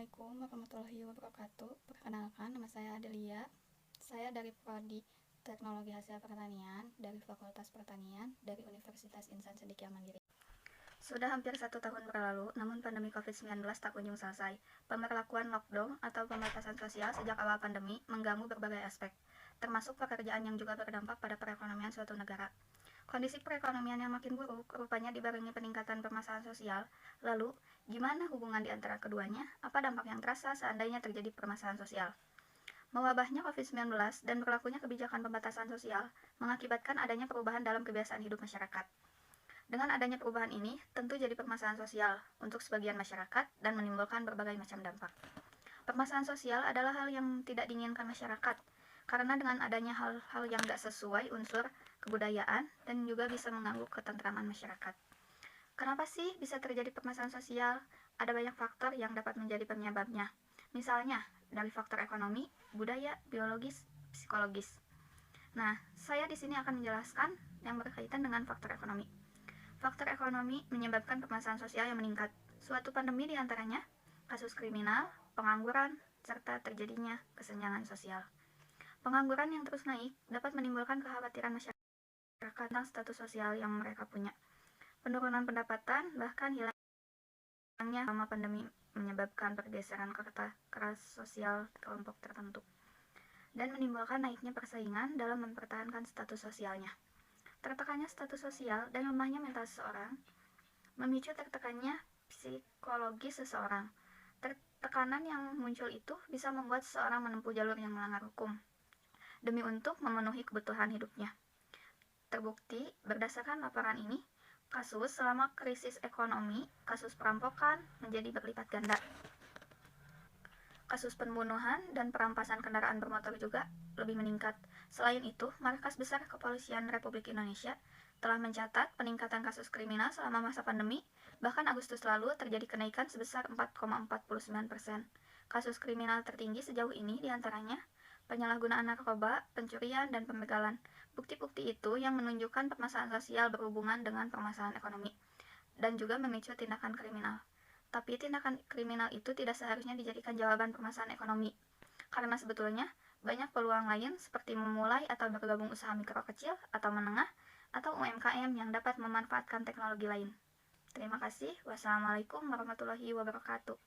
Assalamualaikum warahmatullahi wabarakatuh. Perkenalkan, nama saya Adelia. Saya dari Prodi Teknologi Hasil Pertanian dari Fakultas Pertanian dari Universitas Insan Cendekia Mandiri. Sudah hampir 1 tahun berlalu, namun pandemi COVID-19 tak kunjung selesai. Pemberlakuan lockdown atau pembatasan sosial sejak awal pandemi mengganggu berbagai aspek, termasuk pekerjaan yang juga berdampak pada perekonomian suatu negara. Kondisi perekonomian yang makin buruk rupanya dibarengi peningkatan permasalahan sosial. Lalu, gimana hubungan di antara keduanya? Apa dampak yang terasa seandainya terjadi permasalahan sosial? Mewabahnya COVID-19 dan berlakunya kebijakan pembatasan sosial mengakibatkan adanya perubahan dalam kebiasaan hidup masyarakat. Dengan adanya perubahan ini, tentu jadi permasalahan sosial untuk sebagian masyarakat dan menimbulkan berbagai macam dampak. Permasalahan sosial adalah hal yang tidak diinginkan masyarakat, karena dengan adanya hal-hal yang tidak sesuai unsur kebudayaan dan juga bisa mengganggu ketentraman masyarakat. Kenapa sih bisa terjadi permasalahan sosial? Ada banyak faktor yang dapat menjadi penyebabnya. Misalnya, dari faktor ekonomi, budaya, biologis, psikologis. Nah, saya di sini akan menjelaskan yang berkaitan dengan faktor ekonomi. Faktor ekonomi menyebabkan permasalahan sosial yang meningkat. Suatu pandemi diantaranya, kasus kriminal, pengangguran, serta terjadinya kesenjangan sosial. Pengangguran yang terus naik dapat menimbulkan kekhawatiran masyarakat tentang status sosial yang mereka punya. Penurunan pendapatan, bahkan hilangnya selama pandemi menyebabkan pergeseran keras sosial kelompok tertentu dan menimbulkan naiknya persaingan dalam mempertahankan status sosialnya. Tertekannya status sosial dan lemahnya mental seseorang memicu tertekannya psikologis seseorang. Tekanan yang muncul itu bisa membuat seseorang menempuh jalur yang melanggar hukum demi untuk memenuhi kebutuhan hidupnya. Terbukti, berdasarkan laporan ini, kasus selama krisis ekonomi, kasus perampokan menjadi berlipat ganda. Kasus pembunuhan dan perampasan kendaraan bermotor juga lebih meningkat. Selain itu, Markas Besar Kepolisian Republik Indonesia telah mencatat peningkatan kasus kriminal selama masa pandemi, bahkan Agustus lalu terjadi kenaikan sebesar 4,49%. Kasus kriminal tertinggi sejauh ini diantaranya penyalahgunaan narkoba, pencurian, dan pembegalan. Bukti-bukti itu yang menunjukkan permasalahan sosial berhubungan dengan permasalahan ekonomi dan juga memicu tindakan kriminal. Tapi tindakan kriminal itu tidak seharusnya dijadikan jawaban permasalahan ekonomi, karena sebetulnya banyak peluang lain seperti memulai atau bergabung usaha mikro kecil atau menengah atau UMKM yang dapat memanfaatkan teknologi lain. Terima kasih. Wassalamualaikum warahmatullahi wabarakatuh.